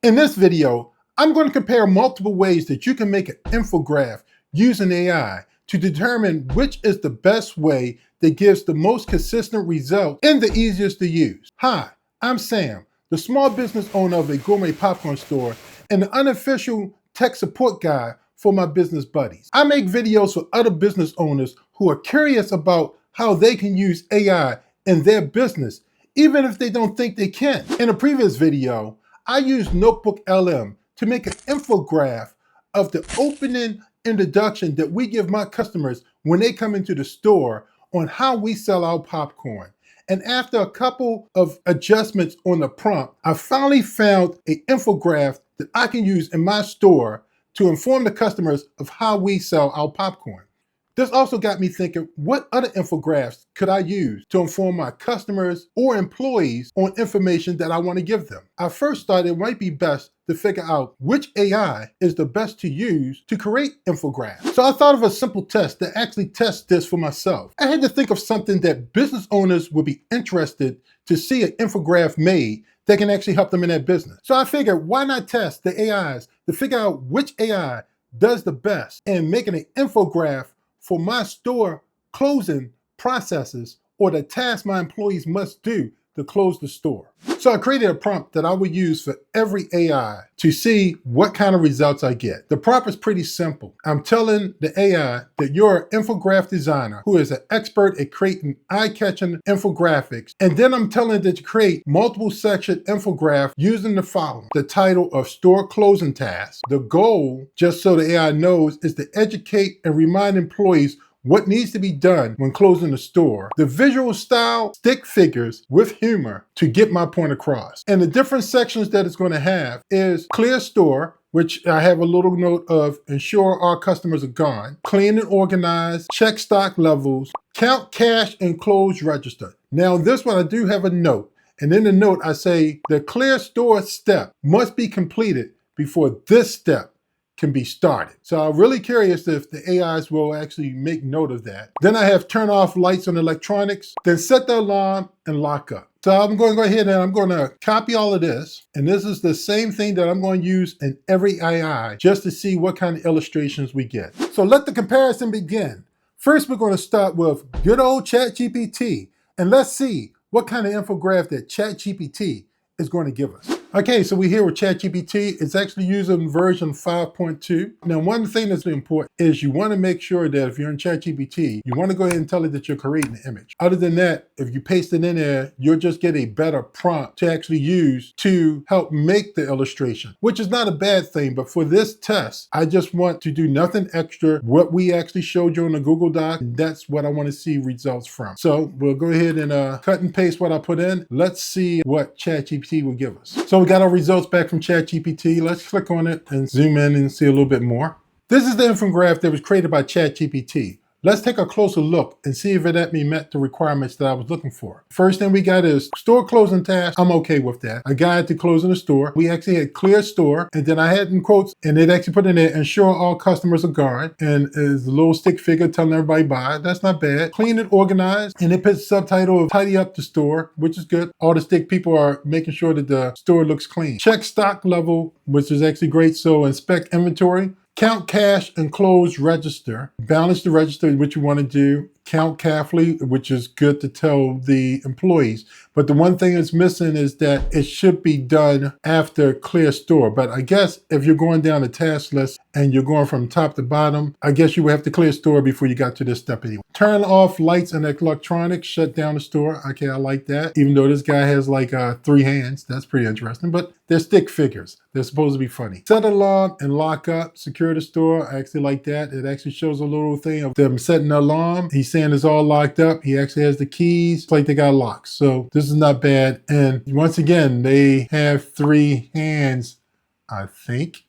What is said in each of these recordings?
In this video, I'm going to compare multiple ways that you can make an infographic using AI to determine which is the best way that gives the most consistent result and the easiest to use. Hi, I'm Sam, the small business owner of a gourmet popcorn store and the unofficial tech support guy for my business buddies. I make videos for other business owners who are curious about how they can use AI in their business, even if they don't think they can. In a previous video, I used Notebook LM to make an infographic of the opening introduction that we give my customers when they come into the store on how we sell our popcorn. And after a couple of adjustments on the prompt, I finally found an infographic that I can use in my store to inform the customers of how we sell our popcorn. This also got me thinking, what other infographics could I use to inform my customers or employees on information that I want to give them? I first thought it might be best to figure out which AI is the best to use to create infographics. So I thought of a simple test to actually test this for myself. I had to think of something that business owners would be interested to see an infographic made that can actually help them in their business. So I figured, why not test the AIs to figure out which AI does the best in making an infographic for my store closing processes or the tasks my employees must do to close the store. So I created a prompt that I would use for every AI to see what kind of results I get. The prompt is pretty simple. I'm telling the AI that you're an infographic designer who is an expert at creating eye-catching infographics. And then I'm telling it to create multiple section infographics using the following: the title of store closing tasks. The goal, just so the AI knows, is to educate and remind employees what needs to be done when closing the store. The visual style, stick figures with humor to get my point across. And the different sections that it's going to have is clear store, which I have a little note of ensure our customers are gone, clean and organized, check stock levels, count cash and close register. Now this one I do have a note. And in the note I say the clear store step must be completed before this step can be started. So I'm really curious if the AIs will actually make note of that. Then I have turn off lights on electronics, then set the alarm and lock up. So I'm going to go ahead and I'm going to copy all of this. And this is the same thing that I'm going to use in every AI just to see what kind of illustrations we get. So let the comparison begin. First, we're going to start with good old ChatGPT. And let's see what kind of infographic that ChatGPT is going to give us. Okay, so we're here with ChatGPT. It's actually using version 5.2. Now, one thing that's important is you want to make sure that if you're in ChatGPT, you want to go ahead and tell it that you're creating an image. Other than that, if you paste it in there, you'll just get a better prompt to actually use to help make the illustration, which is not a bad thing. But for this test, I just want to do nothing extra. What we actually showed you on the Google Doc, that's what I want to see results from. So we'll go ahead and cut and paste what I put in. Let's see what ChatGPT will give us. So we got our results back from ChatGPT. Let's click on it and zoom in and see a little bit more. This is the infographic that was created by ChatGPT. Let's take a closer look and see if it actually met the requirements that I was looking for. First thing we got is store closing tasks. I'm okay with that. A guide to closing the store. We actually had clear store, and then I had in quotes, and it actually put in there, ensure all customers are gone, and is a little stick figure telling everybody bye. That's not bad. Clean and organized, and it puts subtitle of tidy up the store, which is good. All the stick people are making sure that the store looks clean. Check stock level, which is actually great. So inspect inventory. Count cash and close register. Balance the register, which you want to do. Count carefully, which is good to tell the employees. But the one thing that's missing is that it should be done after clear store. But I guess if you're going down the task list and you're going from top to bottom, I guess you would have to clear store before you got to this step anyway. Turn off lights and electronics, shut down the store. Okay, I like that. Even though this guy has like 3 hands, that's pretty interesting. But they're stick figures. They're supposed to be funny. Set alarm and lock up, secure the store. I actually like that. It actually shows a little thing of them setting the alarm. He's saying it's all locked up. He actually has the keys. It's like they got locks. So this is not bad. And once again, they have 3 hands, I think.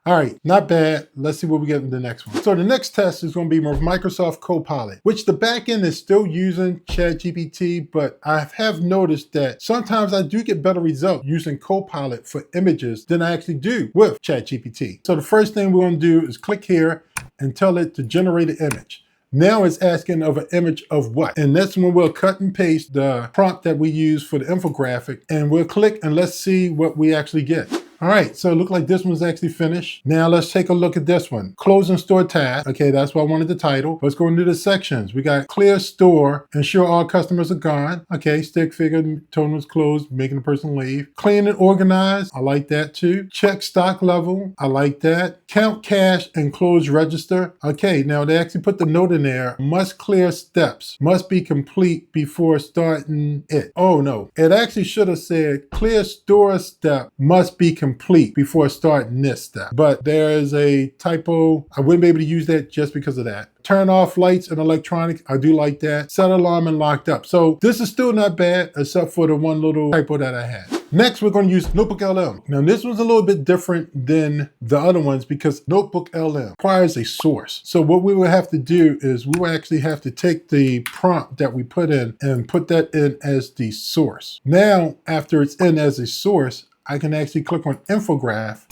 All right, not bad. Let's see what we get in the next one. So the next test is going to be with Microsoft Copilot, which the backend is still using ChatGPT, but I have noticed that sometimes I do get better results using Copilot for images than I actually do with ChatGPT. So the first thing we're going to do is click here and tell it to generate an image. Now it's asking of an image of what? And that's when we'll cut and paste the prompt that we use for the infographic, and we'll click and let's see what we actually get. All right, so it looked like this one's actually finished. Now let's take a look at this one. Close and store task. Okay, that's what I wanted the title. Let's go into the sections. We got clear store, ensure all customers are gone. Okay, stick figure, tone was closed, making the person leave. Clean and organize. I like that too. Check stock level. I like that. Count cash and close register. Okay, now they actually put the note in there. Must clear steps. Must be complete before starting it. Oh no, it actually should have said clear store step must be complete before starting this step. But there is a typo. I wouldn't be able to use that just because of that. Turn off lights and electronics. I do like that. Set alarm and locked up. So this is still not bad, except for the one little typo that I had. Next, we're going to use Notebook LM. Now, this one's a little bit different than the other ones because Notebook LM requires a source. So what we will have to do is we will actually have to take the prompt that we put in and put that in as the source. Now, after it's in as a source, I can actually click on Infograph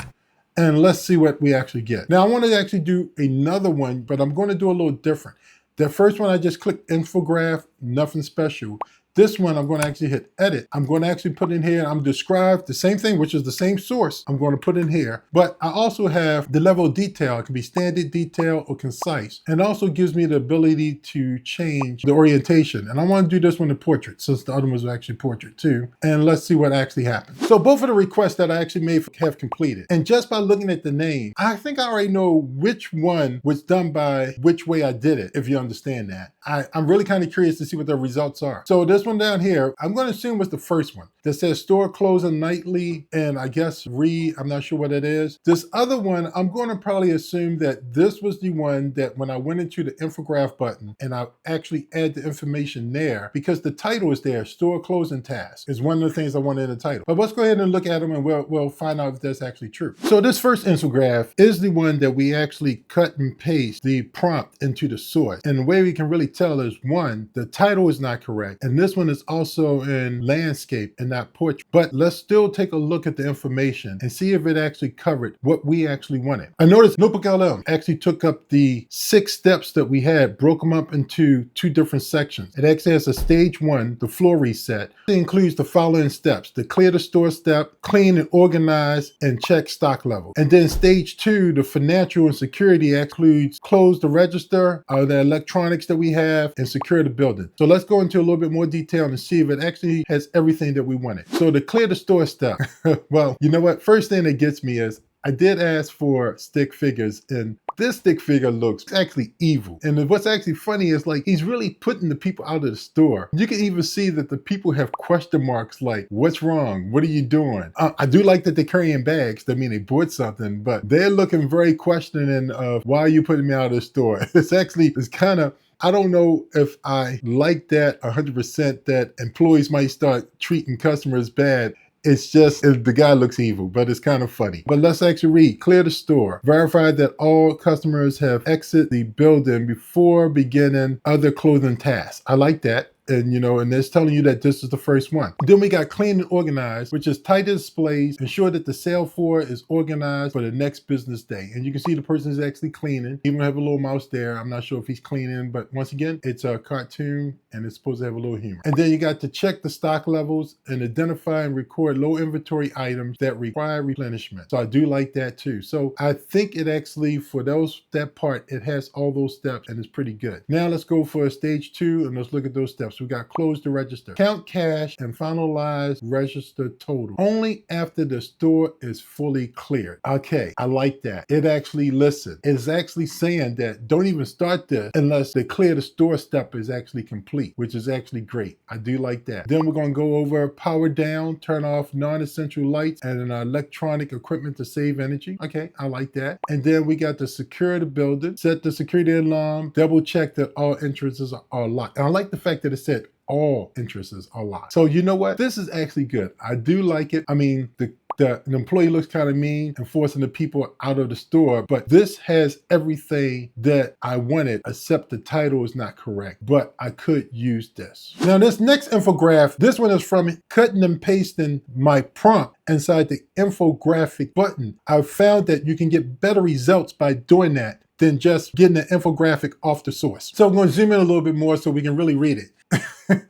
and let's see what we actually get. Now I want to actually do another one, but I'm going to do a little different. The first one I just clicked Infograph, nothing special. This one, I'm going to actually hit edit. I'm going to actually put in here, I'm described the same thing, which is the same source. I'm going to put in here, but I also have the level of detail. It can be standard, detail, or concise. And also gives me the ability to change the orientation. And I want to do this one in portrait since the other one was actually portrait too. And let's see what actually happens. So both of the requests that I actually made have completed. And just by looking at the name, I think I already know which one was done by which way I did it, if you understand that. I'm really kind of curious to see what the results are. So this one down here, I'm going to assume was the first one that says store closing nightly and I guess I'm not sure what it is. This other one, I'm going to probably assume that this was the one that when I went into the infograph button and I actually add the information there because the title is there, store closing task is one of the things I wanted in the title. But let's go ahead and look at them and we'll find out if that's actually true. So this first infograph is the one that we actually cut and paste the prompt into the source. And the way we can really tell is one, the title is not correct. And this one is also in landscape and not portrait. But let's still take a look at the information and see if it actually covered what we actually wanted. I noticed Notebook LM actually took up the 6 steps that we had, broke them up into 2 different sections. It actually has a stage 1, the floor reset. It includes the following steps: the clear the store step, clean and organize, and check stock level. And then stage 2, the financial and security, includes close the register, the electronics that we have, and secure the building. So let's go into a little bit more detail and see if it actually has everything that we wanted. So to clear the store step, well, you know what? First thing that gets me is I did ask for stick figures, and this stick figure looks actually evil. And what's actually funny is like he's really putting the people out of the store. You can even see that the people have question marks like, what's wrong? What are you doing? I do like that they're carrying bags. That mean they bought something, but they're looking very questioning of why are you putting me out of the store? It's kind of, I don't know if I like that 100%, that employees might start treating customers bad. It's just, the guy looks evil, but it's kind of funny. But let's actually read. Clear the store. Verify that all customers have exited the building before beginning other clothing tasks. I like that. And and it's telling you that this is the first one. Then we got clean and organized, which is tight displays, ensure that the sale floor is organized for the next business day. And you can see the person is actually cleaning. Even have a little mouse there. I'm not sure if he's cleaning, but once again, it's a cartoon and it's supposed to have a little humor. And then you got to check the stock levels and identify and record low inventory items that require replenishment. So I do like that too. So I think it actually, for that part, it has all those steps and it's pretty good. Now let's go for stage 2 and let's look at those steps. We got close the register, count cash, and finalize register total only after the store is fully cleared. Okay, I like that. It actually listens. It's actually saying that don't even start this unless the clear the store step is actually complete, which is actually great. I do like that. Then we're going to go over power down, turn off non-essential lights and electronic equipment to save energy. Okay, I like that. And then we got to secure the building, set the security alarm, double check that all entrances are locked. And I like the fact that it said all entrances are locked. So you know what? This is actually good. I do like it. I mean, the employee looks kind of mean and forcing the people out of the store, but this has everything that I wanted, except the title is not correct, but I could use this. Now this next infograph, this one is from cutting and pasting my prompt inside the infographic button. I've found that you can get better results by doing that than just getting an infographic off the source. So I'm going to zoom in a little bit more so we can really read it.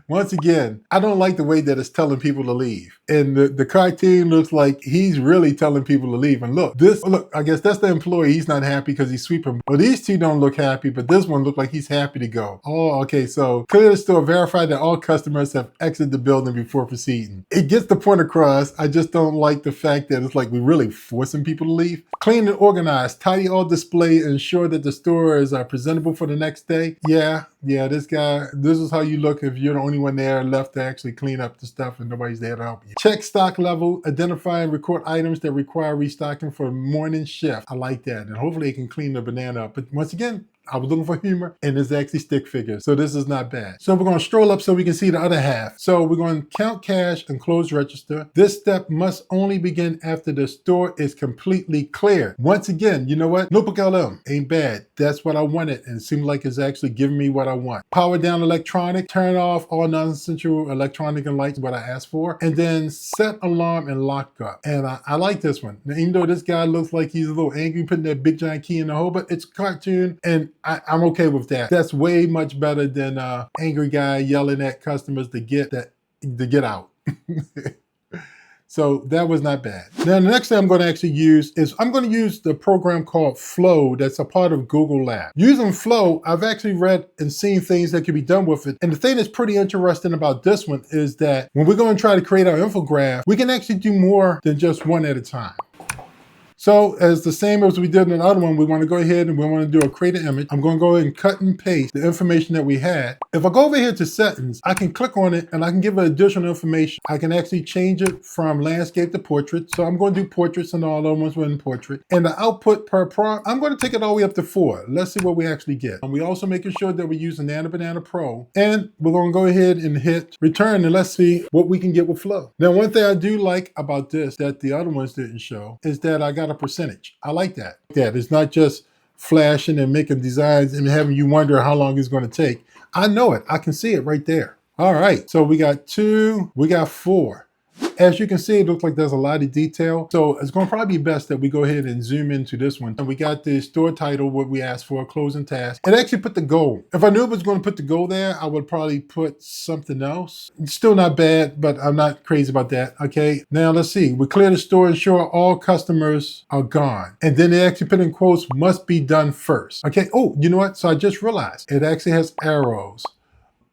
Once again, I don't like the way that it's telling people to leave. And the cartoon looks like he's really telling people to leave. And look, I guess that's the employee. He's not happy because he's sweeping. Well, these two don't look happy, but this one looks like he's happy to go. Oh, okay. So clear the store, verify that all customers have exited the building before proceeding. It gets the point across. I just don't like the fact that it's like we're really forcing people to leave. Clean and organize, tidy all display, ensure that the store is presentable for the next day. Yeah, this is how you look if you're the only one there left to actually clean up the stuff and nobody's there to help you. Check stock level, identify and record items that require restocking for morning shift. I like that. And hopefully it can clean the banana up. But once again, I was looking for humor, and it's actually stick figures. So this is not bad. So we're going to stroll up so we can see the other half. So we're going to count cash and close register. This step must only begin after the store is completely clear. Once again, you know what? Notebook LM ain't bad. That's what I wanted, and it seems like it's actually giving me what I want. Power down electronic, turn off all non-essential electronic and lights, what I asked for, and then set alarm and lock up. And I like this one. Now, even though this guy looks like he's a little angry putting that big giant key in the hole, but it's a cartoon, and I'm okay with that. That's way much better than angry guy yelling at customers to get out. So that was not bad. Now, the next thing I'm going to actually use is I'm going to use the program called Flawed that's a part of Google Lab. Using Flow, I've actually read and seen things that can be done with it. And the thing that's pretty interesting about this one is that when we're going to try to create our infograph, we can actually do more than just one at a time. So as the same as we did in the other one, we want to go ahead and we want to do a create an image. I'm going to go ahead and cut and paste the information that we had. If I go over here to settings, I can click on it and I can give it additional information. I can actually change it from landscape to portrait. So I'm going to do portraits and all the ones were in portrait. And the output per prompt, I'm going to take it all the way up to 4. Let's see what we actually get. And we also making sure that we're using Nano Banana Pro. And we're going to go ahead and hit return and let's see what we can get with Flow. Now, one thing I do like about this that the other ones didn't show is that I got a percentage. I like that. It's not just flashing and making designs and having you wonder how long it's going to take. I know it. I can see it right there. All right. So we got 2, we got 4. As you can see, it looks like there's a lot of detail. So it's going to probably be best that we go ahead and zoom into this one. And we got the store title, what we asked for, closing task. It actually put the goal. If I knew it was going to put the goal there, I would probably put something else. It's still not bad, but I'm not crazy about that. Okay, now let's see. We clear the store, ensure all customers are gone. And then they actually put in quotes, must be done first. Okay, oh, you know what? So I just realized it actually has arrows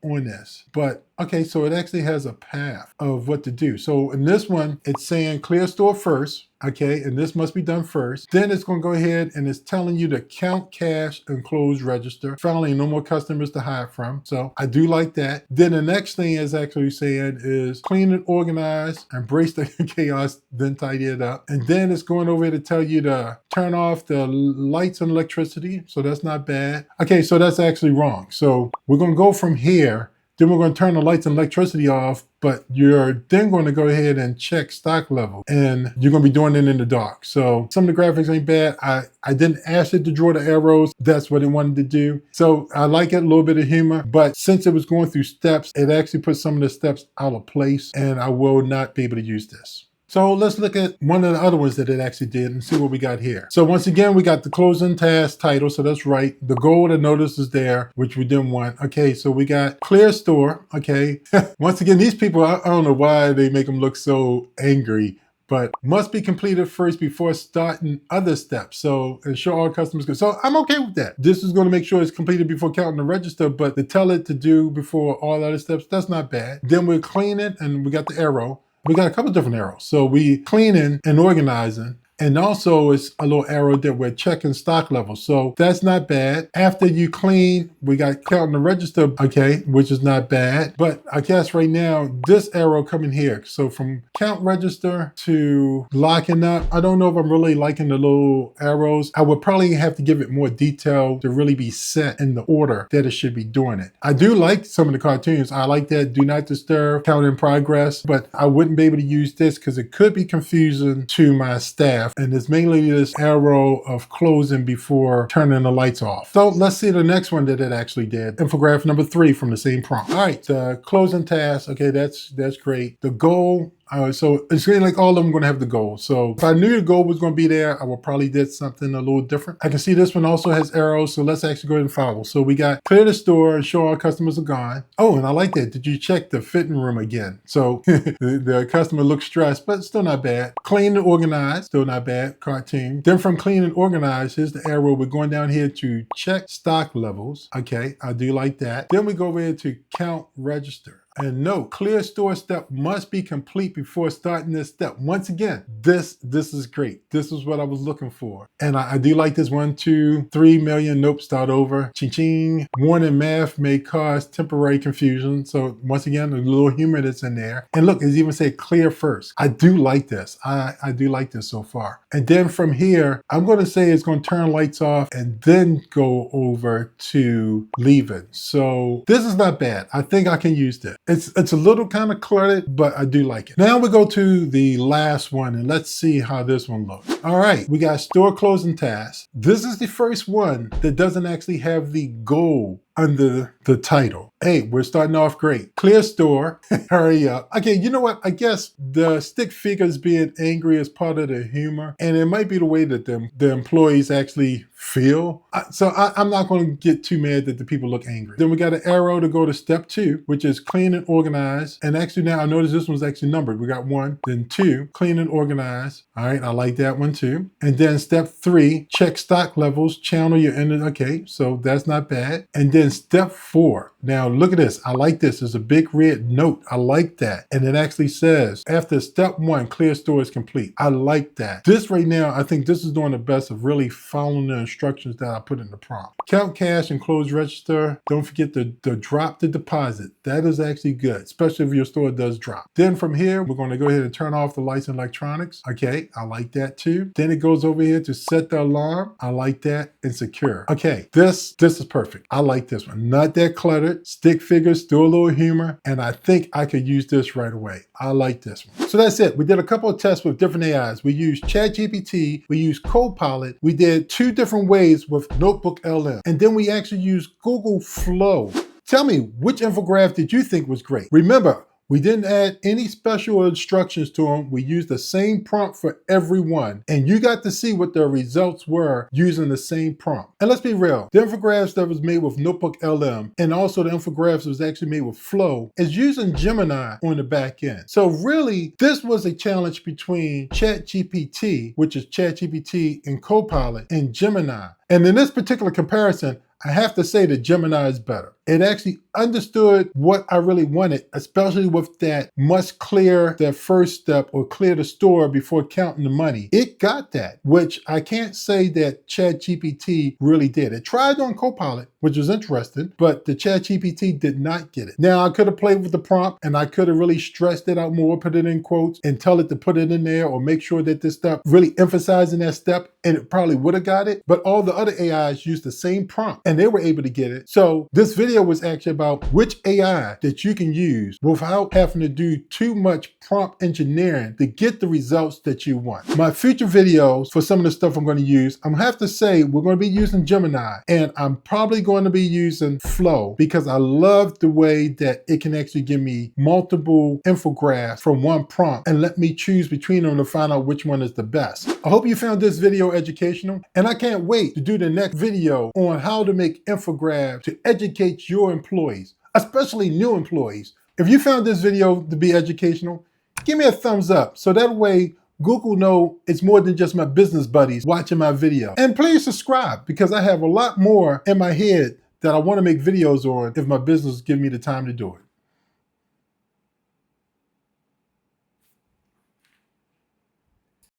on this, but okay, so it actually has a path of what to do. So in this one, it's saying clear store first, okay, and this must be done first. Then it's going to go ahead and it's telling you to count cash and close register. Finally, no more customers to hide from. So I do like that. Then the next thing is actually saying is clean and organize, embrace the chaos, then tidy it up. And then it's going over to tell you to turn off the lights and electricity. So that's not bad. Okay, so that's actually wrong. So we're going to go from here. Then we're going to turn the lights and electricity off, but you're then going to go ahead and check stock level, and you're going to be doing it in the dark. So some of the graphics ain't bad. I didn't ask it to draw the arrows. That's what it wanted to do. So I like it, a little bit of humor, but since it was going through steps, it actually put some of the steps out of place, and I will not be able to use this. So let's look at one of the other ones that it actually did and see what we got here. So once again, we got the closing task title. So that's right. The goal to notice is there, which we didn't want. Okay, so we got clear store. Okay. Once again, these people, I don't know why they make them look so angry, but must be completed first before starting other steps. So ensure all customers go. So I'm okay with that. This is going to make sure it's completed before counting the register, but to tell it to do before all other steps, that's not bad. Then we clean it and we got the arrow. We got a couple different arrows. So we cleaning and organizing. And also it's a little arrow that we're checking stock levels. So that's not bad. After you clean, we got counting the register, okay, which is not bad. But I guess right now, this arrow coming here. So from count register to locking up, I don't know if I'm really liking the little arrows. I would probably have to give it more detail to really be set in the order that it should be doing it. I do like some of the cartoons. I like that do not disturb, count in progress, but I wouldn't be able to use this because it could be confusing to my staff. And it's mainly this arrow of closing before turning the lights off. So let's see the next one that it actually did. Infographic number 3 from the same prompt. All right, the closing task. Okay, that's great. The goal. So it's really like all of them going to have the goal. So if I knew the goal was going to be there, I would probably did something a little different. I can see this one also has arrows. So let's actually go ahead and follow. So we got clear the store and show our customers are gone. Oh, and I like that. Did you check the fitting room again? So the customer looks stressed, but still not bad. Clean and organize, still not bad. Cartoon. Then from clean and organize, here's the arrow. We're going down here to check stock levels. Okay, I do like that. Then we go over here to count register. And note, clear store step must be complete before starting this step. Once again, this is great. This is what I was looking for. And I do like this 1, 2, 3 million. Nope, start over. Ching ching. Warning, math may cause temporary confusion. So once again, a little humor that's in there. And look, it's even say clear first. I do like this. I do like this so far. And then from here, I'm going to say it's going to turn lights off and then go over to leaving. So this is not bad. I think I can use this. It's a little kind of cluttered, but I do like it. Now we go to the last one and let's see how this one looks. All right, we got store closing task. This is the first one that doesn't actually have the goal under the title. Hey, we're starting off great. Clear store, hurry up. Okay, you know what? I guess the stick figures being angry is part of the humor, and it might be the way that the employees actually feel. So I'm not going to get too mad that the people look angry. Then we got an arrow to go to step 2, which is clean and organize. And actually now I notice this one's actually numbered. We got 1, then 2, clean and organize. All right, I like that one too. And then step 3, check stock levels, channel your end. Okay, so that's not bad. And then step 4. Now look at this. I like this. There's a big red note. I like that. And it actually says, after step 1, clear store is complete. I like that. This right now, I think this is doing the best of really following the instructions that I put in the prompt. Count cash and close register. Don't forget to drop the deposit. That is actually good, especially if your store does drop. Then from here, we're going to go ahead and turn off the lights and electronics. Okay, I like that too. Then it goes over here to set the alarm. I like that, and secure. Okay, this is perfect. I like this one. Not that cluttered. Stick figures, still a little humor, and I think I could use this right away. I like this one. So that's it. We did a couple of tests with different AIs. We used ChatGPT, we used Copilot, we did 2 different ways with Notebook LM, and then we actually used Google Flow. Tell me, which infographic did you think was great? Remember, we didn't add any special instructions to them. We used the same prompt for everyone. And you got to see what the results were using the same prompt. And let's be real, the infographics that was made with Notebook LM and also the infographics that was actually made with Flow is using Gemini on the back end. So really, this was a challenge between ChatGPT, which is ChatGPT and Copilot, and Gemini. And in this particular comparison, I have to say that Gemini is better. It actually understood what I really wanted, especially with that must clear that first step or clear the store before counting the money. It got that, which I can't say that ChatGPT really did. It tried on Copilot, which was interesting, but the ChatGPT did not get it. Now, I could have played with the prompt and I could have really stressed it out more, put it in quotes and tell it to put it in there or make sure that this step really emphasizing that step, and it probably would have got it. But all the other AIs used the same prompt and they were able to get it. So this video was actually about which AI that you can use without having to do too much prompt engineering to get the results that you want. My future videos for some of the stuff I'm going to use, I'm going to have to say we're going to be using Gemini, and I'm probably going to be using Flow because I love the way that it can actually give me multiple infographics from one prompt and let me choose between them to find out which one is the best. I hope you found this video educational, and I can't wait to do the next video on how to make infographics to educate your employees, especially new employees. If you found this video to be educational, give me a thumbs up so that way Google know it's more than just my business buddies watching my video. And please subscribe because I have a lot more in my head that I want to make videos on if my business gives me the time to do it.